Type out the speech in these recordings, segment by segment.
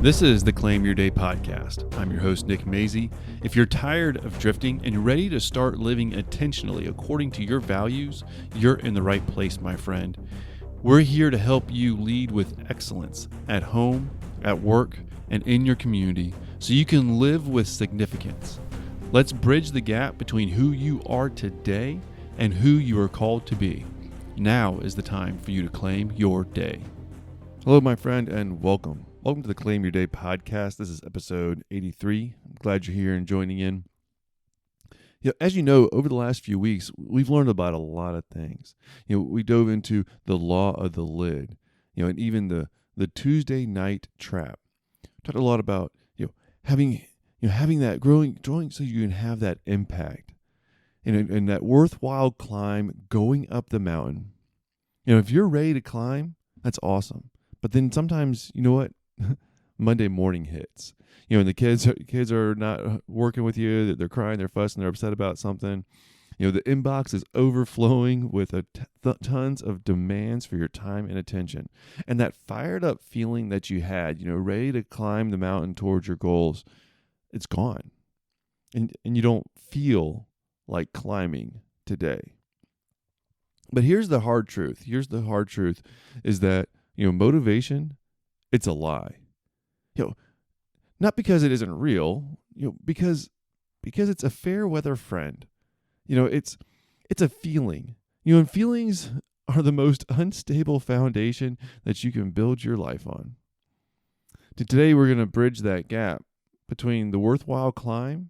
This is the Claim Your Day podcast. I'm your host, Nick Maisie. If you're tired of drifting and you're ready to start living intentionally according to your values, you're in the right place, my friend. We're here to help you lead with excellence at home, at work, and in your community so you can live with significance. Let's bridge the gap between who you are today and who you are called to be. Now is the time for you to claim your day. Hello, my friend, and welcome. Welcome to the Claim Your Day podcast. This is episode 83. I'm glad you're here and joining in. As you know, over the last few weeks, we've learned about a lot of things. We dove into the law of the lid, and even the Tuesday night trap. Talked a lot about having that growing so you can have that impact, and that worthwhile climb going up the mountain. If you're ready to climb, that's awesome. But then sometimes, you know what? Monday morning hits, and the kids are not working with you. They're crying, they're fussing, they're upset about something. The inbox is overflowing with tons of demands for your time and attention. And that fired up feeling that you had, ready to climb the mountain towards your goals, it's gone. And you don't feel like climbing today. But here's the hard truth. Is that, motivation, it's a lie. Not because it isn't real, because it's a fair weather friend. It's a feeling. And feelings are the most unstable foundation that you can build your life on. Today we're going to bridge that gap between the worthwhile climb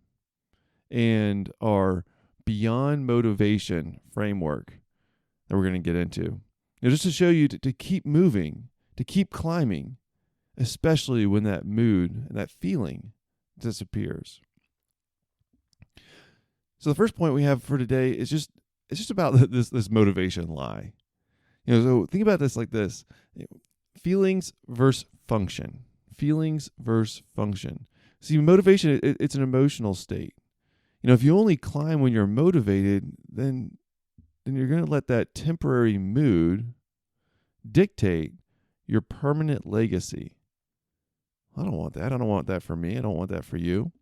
and our beyond motivation framework that we're going to get into. Just to show you to keep moving, to keep climbing, especially when that mood and that feeling disappears. So the first point we have for today is just about this motivation lie. So think about this like this: feelings versus function. Feelings versus function. See, motivation, it's an emotional state. If you only climb when you're motivated, then you're going to let that temporary mood dictate your permanent legacy. I don't want that. I don't want that for me. I don't want that for you.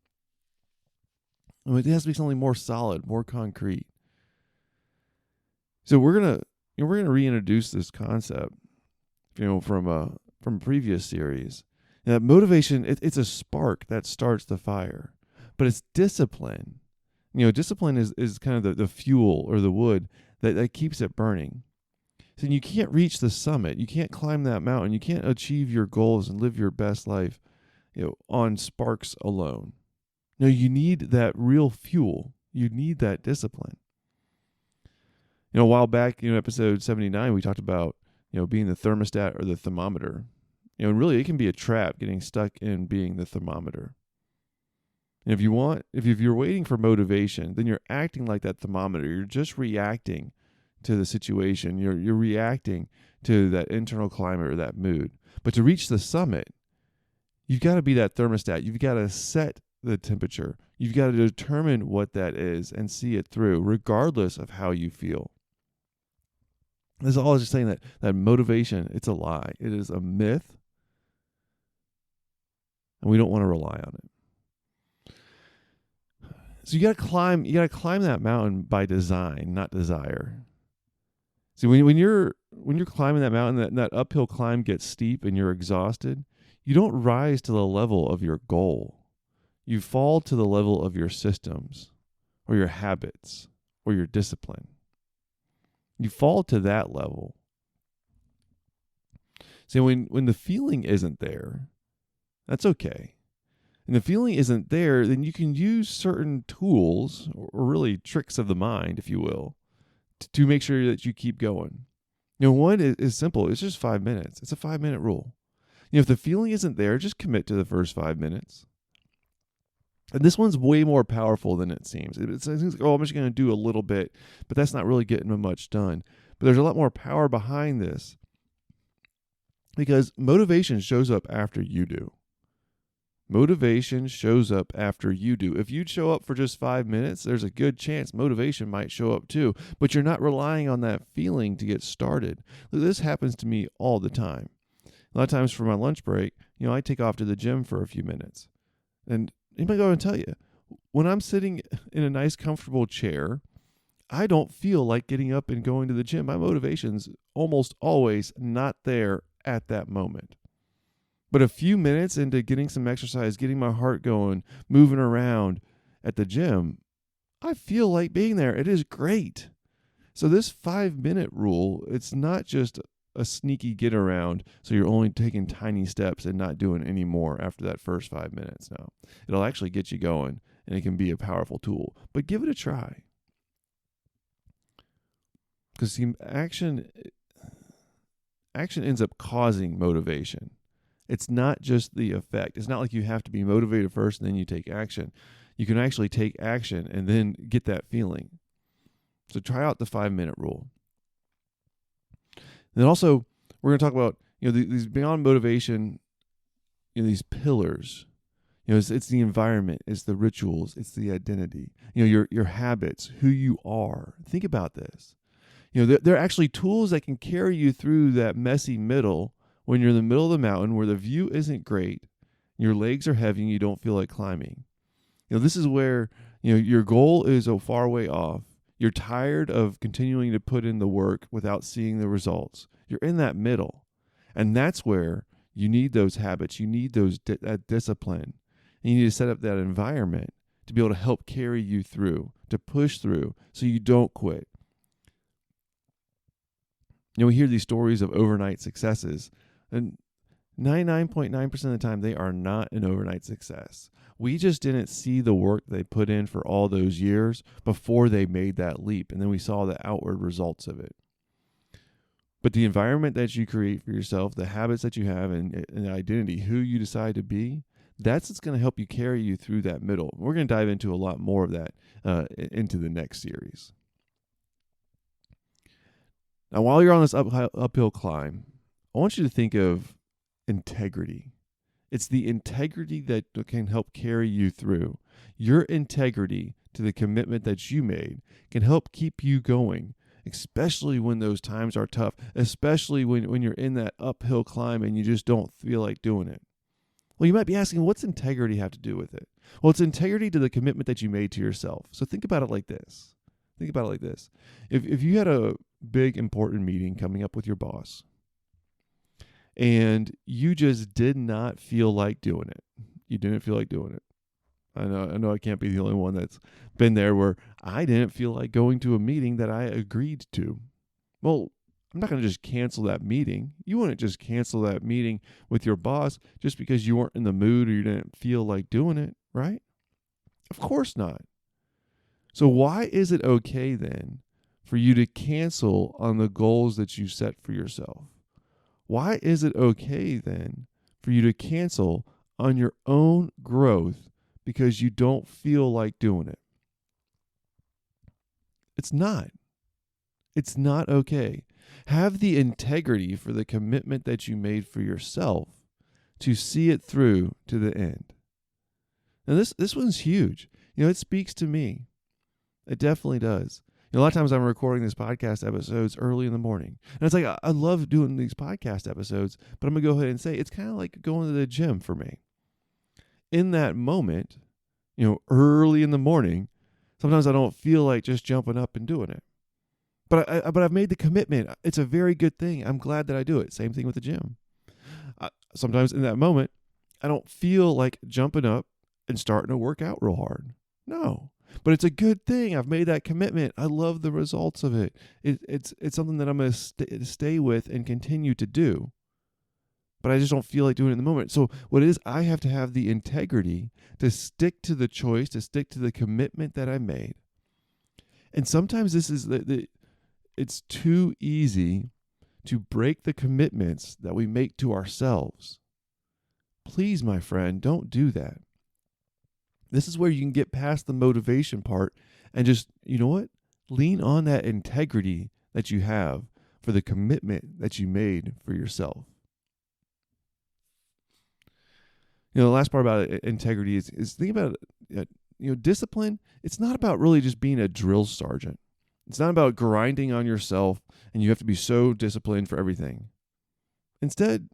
It has to be something more solid, more concrete. So we're gonna reintroduce this concept, from a previous series. That motivation, it's a spark that starts the fire, but it's discipline. Discipline is kind of the fuel or the wood that keeps it burning. So you can't reach the summit. You can't climb that mountain. You can't achieve your goals and live your best life, on sparks alone. No, you need that real fuel. You need that discipline. A while back, episode 79, we talked about, being the thermostat or the thermometer. And really it can be a trap getting stuck in being the thermometer. And if you're waiting for motivation, then you're acting like that thermometer. You're just reacting to the situation. You're reacting to that internal climate or that mood. But to reach the summit, you've got to be that thermostat. You've got to set the temperature. You've got to determine what that is and see it through, regardless of how you feel. This is all just saying that motivation, it's a lie. It is a myth, and we don't want to rely on it. So you got to climb that mountain by design, not desire. See, when you're climbing that mountain, that uphill climb gets steep and you're exhausted, you don't rise to the level of your goal. You fall to the level of your systems or your habits or your discipline. You fall to that level. See, when the feeling isn't there, that's okay. And the feeling isn't there, then you can use certain tools or really tricks of the mind, if you will, to make sure that you keep going. One is simple. It's just 5 minutes. It's a 5-minute rule. If the feeling isn't there, just commit to the first 5 minutes. And this one's way more powerful than it seems. It seems like, I'm just going to do a little bit, but that's not really getting much done. But there's a lot more power behind this because motivation shows up after you do. Motivation shows up after you do. If you'd show up for just 5 minutes, there's a good chance motivation might show up too. But you're not relying on that feeling to get started. This happens to me all the time. A lot of times for my lunch break, I take off to the gym for a few minutes. And I'm going to go and tell you, when I'm sitting in a nice, comfortable chair, I don't feel like getting up and going to the gym. My motivation's almost always not there at that moment. But a few minutes into getting some exercise, getting my heart going, moving around at the gym, I feel like being there. It is great. So this 5-minute rule, it's not just a sneaky get around, so you're only taking tiny steps and not doing any more after that first 5 minutes. No, it'll actually get you going, and it can be a powerful tool. But give it a try. Because action ends up causing motivation. It's not just the effect. It's not like you have to be motivated first and then you take action. You can actually take action and then get that feeling. So try out the 5-minute rule. And then also, we're going to talk about, these beyond motivation, these pillars. It's the environment, it's the rituals, it's the identity, your habits, who you are. Think about this. They're actually tools that can carry you through that messy middle when you're in the middle of the mountain where the view isn't great, your legs are heavy, and you don't feel like climbing. This is where, your goal is a far way off. You're tired of continuing to put in the work without seeing the results. You're in that middle. And that's where you need those habits. You need that discipline. And you need to set up that environment to be able to help carry you through, to push through so you don't quit. We hear these stories of overnight successes, and 99.9% of the time, they are not an overnight success. We just didn't see the work they put in for all those years before they made that leap, and then we saw the outward results of it. But the environment that you create for yourself, the habits that you have, and the identity, who you decide to be, that's what's going to help you carry you through that middle. We're going to dive into a lot more of that into the next series. Now, while you're on this uphill climb, I want you to think of integrity. It's the integrity that can help carry you through. Your integrity to the commitment that you made can help keep you going, especially when those times are tough, especially when you're in that uphill climb and you just don't feel like doing it. Well, you might be asking, what's integrity have to do with it? Well, it's integrity to the commitment that you made to yourself. So think about it like this. If you had a big, important meeting coming up with your boss, and you just did not feel like doing it. You didn't feel like doing it. I know I can't be the only one that's been there where I didn't feel like going to a meeting that I agreed to. Well, I'm not going to just cancel that meeting. You wouldn't just cancel that meeting with your boss just because you weren't in the mood or you didn't feel like doing it, right? Of course not. So why is it okay then for you to cancel on the goals that you set for yourself? Why is it okay then for you to cancel on your own growth because you don't feel like doing it? It's not. It's not okay. Have the integrity for the commitment that you made for yourself to see it through to the end. Now this one's huge. It speaks to me. It definitely does. A lot of times I'm recording these podcast episodes early in the morning. And it's like, I love doing these podcast episodes, but I'm going to go ahead and say it's kind of like going to the gym for me. In that moment, early in the morning, sometimes I don't feel like just jumping up and doing it. But I've made the commitment. It's a very good thing. I'm glad that I do it. Same thing with the gym. Sometimes in that moment, I don't feel like jumping up and starting to work out real hard. No. But it's a good thing. I've made that commitment. I love the results of it. It's something that I'm going to stay with and continue to do. But I just don't feel like doing it in the moment. So what it is, I have to have the integrity to stick to the choice, to stick to the commitment that I made. And sometimes this is it's too easy to break the commitments that we make to ourselves. Please, my friend, don't do that. This is where you can get past the motivation part and just, lean on that integrity that you have for the commitment that you made for yourself. The last part about integrity is think about discipline. It's not about really just being a drill sergeant. It's not about grinding on yourself and you have to be so disciplined for everything. Instead,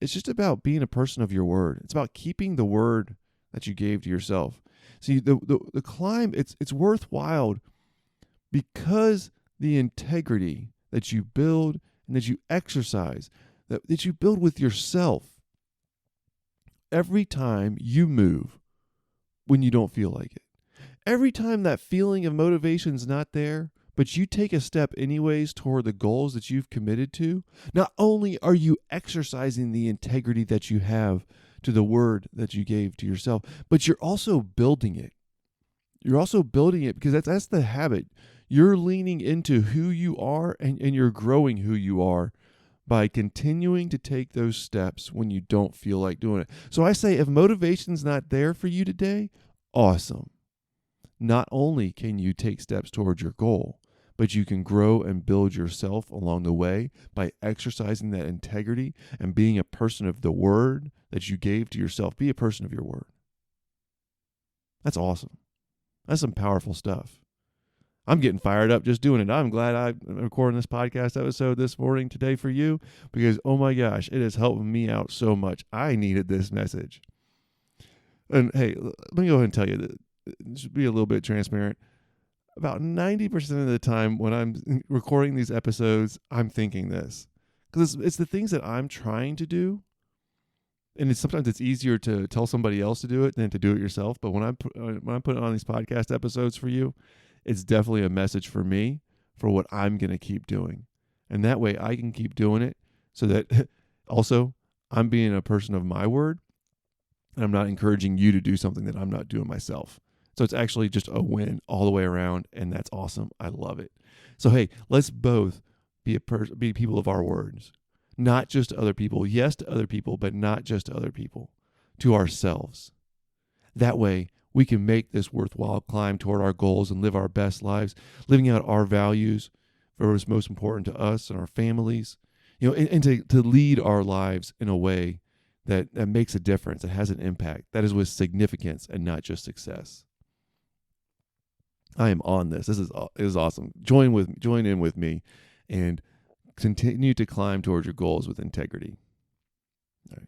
it's just about being a person of your word. It's about keeping the word that you gave to yourself. See, the climb, it's worthwhile because the integrity that you build and that you exercise, that you build with yourself every time you move when you don't feel like it. Every time that feeling of motivation's not there, but you take a step anyways toward the goals that you've committed to, not only are you exercising the integrity that you have to the word that you gave to yourself, but you're also building it. You're also building it because that's the habit. You're leaning into who you are and you're growing who you are by continuing to take those steps when you don't feel like doing it. So I say if motivation's not there for you today, awesome. Not only can you take steps towards your goal, but you can grow and build yourself along the way by exercising that integrity and being a person of the word that you gave to yourself. Be a person of your word. That's awesome. That's some powerful stuff. I'm getting fired up just doing it. I'm glad I'm recording this podcast episode this morning today for you because, oh my gosh, it has helped me out so much. I needed this message. And hey, let me go ahead and tell you that. Just be a little bit transparent. About 90% of the time when I'm recording these episodes, I'm thinking this. Because it's the things that I'm trying to do. And sometimes it's easier to tell somebody else to do it than to do it yourself. But when I'm putting on these podcast episodes for you, it's definitely a message for me for what I'm going to keep doing. And that way I can keep doing it so that also I'm being a person of my word and I'm not encouraging you to do something that I'm not doing myself. So it's actually just a win all the way around, and that's awesome. I love it. So hey, let's both be people of our words, not just to other people. Yes, to other people, but not just to other people, to ourselves. That way, we can make this worthwhile climb toward our goals and live our best lives, living out our values for what's most important to us and our families, and to lead our lives in a way that makes a difference, that has an impact, that is with significance and not just success. I am on this. This is awesome. Join in with me and continue to climb towards your goals with integrity. All right.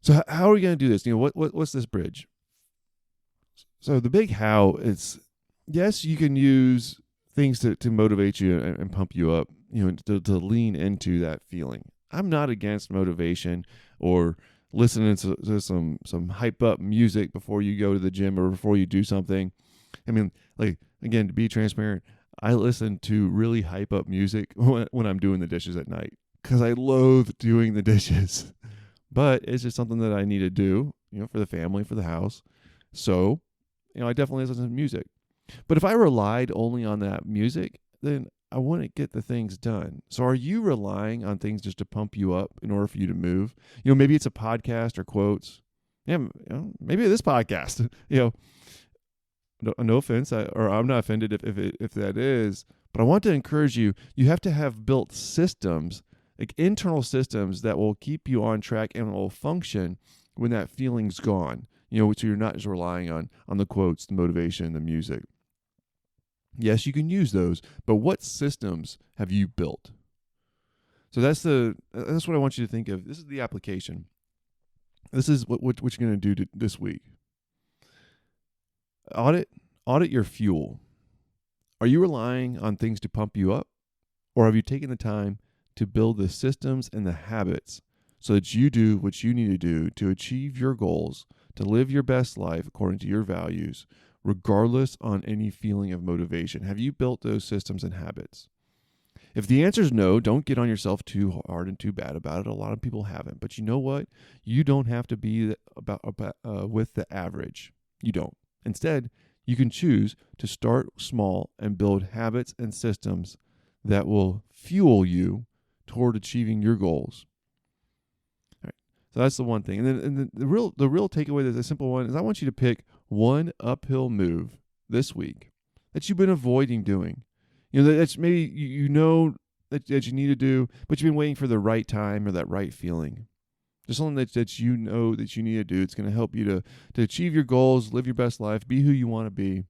So how are we going to do this? What's this bridge? So the big how is, yes, you can use things to motivate you and pump you up, to lean into that feeling. I'm not against motivation or listening to some hype up music before you go to the gym or before you do something. I mean, like, again, to be transparent, I listen to really hype up music when I'm doing the dishes at night because I loathe doing the dishes. But it's just something that I need to do, for the family, for the house. So, I definitely listen to music. But if I relied only on that music, then I wouldn't get the things done. So are you relying on things just to pump you up in order for you to move? Maybe it's a podcast or quotes. Yeah, maybe this podcast, No offense, or I'm not offended if that is, but I want to encourage you. You have to have built systems, like internal systems that will keep you on track and will function when that feeling's gone. So you're not just relying on the quotes, the motivation, the music. Yes, you can use those, but what systems have you built? So that's what I want you to think of. This is the application. This is what you're going to do this week. Audit your fuel. Are you relying on things to pump you up? Or have you taken the time to build the systems and the habits so that you do what you need to do to achieve your goals, to live your best life according to your values, regardless on any feeling of motivation? Have you built those systems and habits? If the answer is no, don't get on yourself too hard and too bad about it. A lot of people haven't. But you know what? You don't have to be with the average. You don't. Instead, you can choose to start small and build habits and systems that will fuel you toward achieving your goals. All right. So that's the one thing. And then the real takeaway, that's a simple one, is I want you to pick one uphill move this week that you've been avoiding doing. That's maybe that you need to do, but you've been waiting for the right time or that right feeling. Just something that that you need to do. It's going to help you to achieve your goals, live your best life, be who you want to be.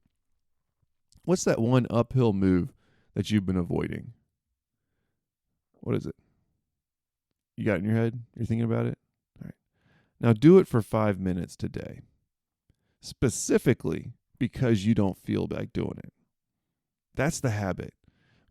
What's that one uphill move that you've been avoiding? What is it? You got it in your head? You're thinking about it? All right. Now do it for 5 minutes today, specifically because you don't feel like doing it. That's the habit.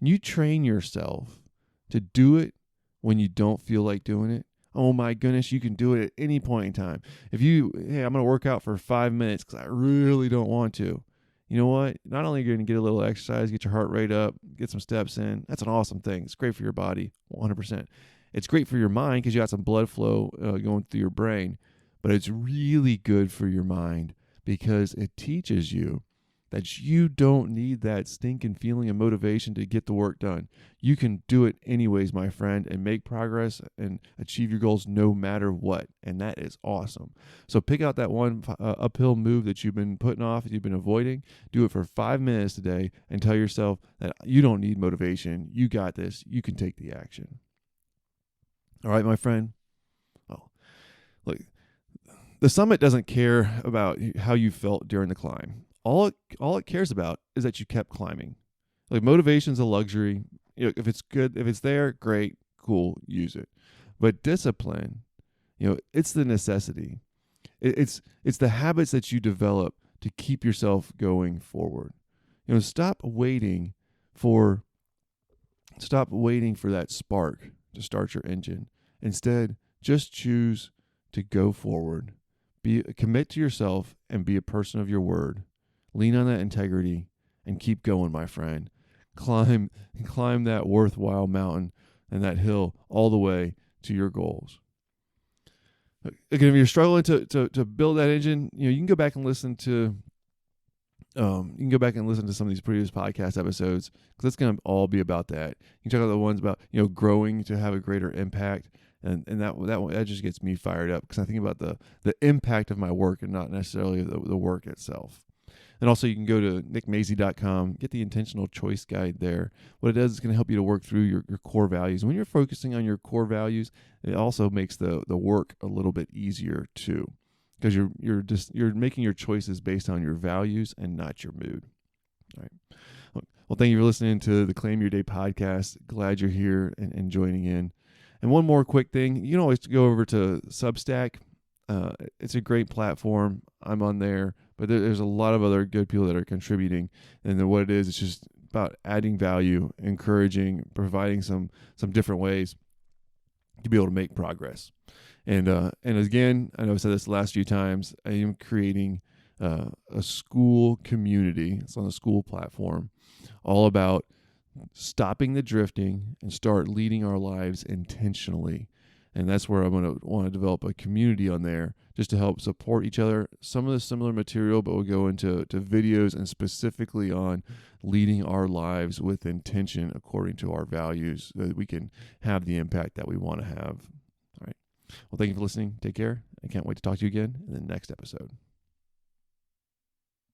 You train yourself to do it when you don't feel like doing it. Oh my goodness, you can do it at any point in time. If you, hey, I'm going to work out for 5 minutes because I really don't want to. You know what? Not only are you going to get a little exercise, get your heart rate up, get some steps in. That's an awesome thing. It's great for your body, 100%. It's great for your mind because you got some blood flow going through your brain. But it's really good for your mind because it teaches you that you don't need that stinking feeling of motivation to get the work done. You can do it anyways, my friend, and make progress and achieve your goals no matter what. And that is awesome. So pick out that one uphill move that you've been putting off, that you've been avoiding. Do it for 5 minutes today and tell yourself that you don't need motivation. You got this. You can take the action. All right, my friend. Oh, look, the summit doesn't care about how you felt during the climb. All it cares about is that you kept climbing. Like, motivation's a luxury. You know, if it's good, if it's there, great, cool, use it. But discipline, it's the necessity. It's the habits that you develop to keep yourself going forward. Stop waiting for that spark to start your engine. Instead, just choose to go forward. Commit to yourself and be a person of your word. Lean on that integrity and keep going, my friend. Climb that worthwhile mountain and that hill all the way to your goals. Again, if you're struggling to build that engine, you can go back and listen to some of these previous podcast episodes, because it's going to all be about that. You can check out the ones about growing to have a greater impact. And that just gets me fired up, because I think about the impact of my work and not necessarily the work itself. And also, you can go to nickmazy.com, get the intentional choice guide there. What it does is going to help you to work through your core values. When you're focusing on your core values, it also makes the work a little bit easier too, because you're making your choices based on your values and not your mood. All right. Well, thank you for listening to the Claim Your Day podcast. Glad you're here and joining in. And one more quick thing, you can always go over to Substack. It's a great platform. I'm on there, but there's a lot of other good people that are contributing. And then what it is, it's just about adding value, encouraging, providing some different ways to be able to make progress. And again, I know I've said this the last few times, I am creating a school community. It's on the school platform, all about stopping the drifting and start leading our lives intentionally. And that's where I'm going to want to develop a community on there just to help support each other. Some of the similar material, but we'll go into videos and specifically on leading our lives with intention according to our values, so that we can have the impact that we want to have. All right. Well, thank you for listening. Take care. I can't wait to talk to you again in the next episode.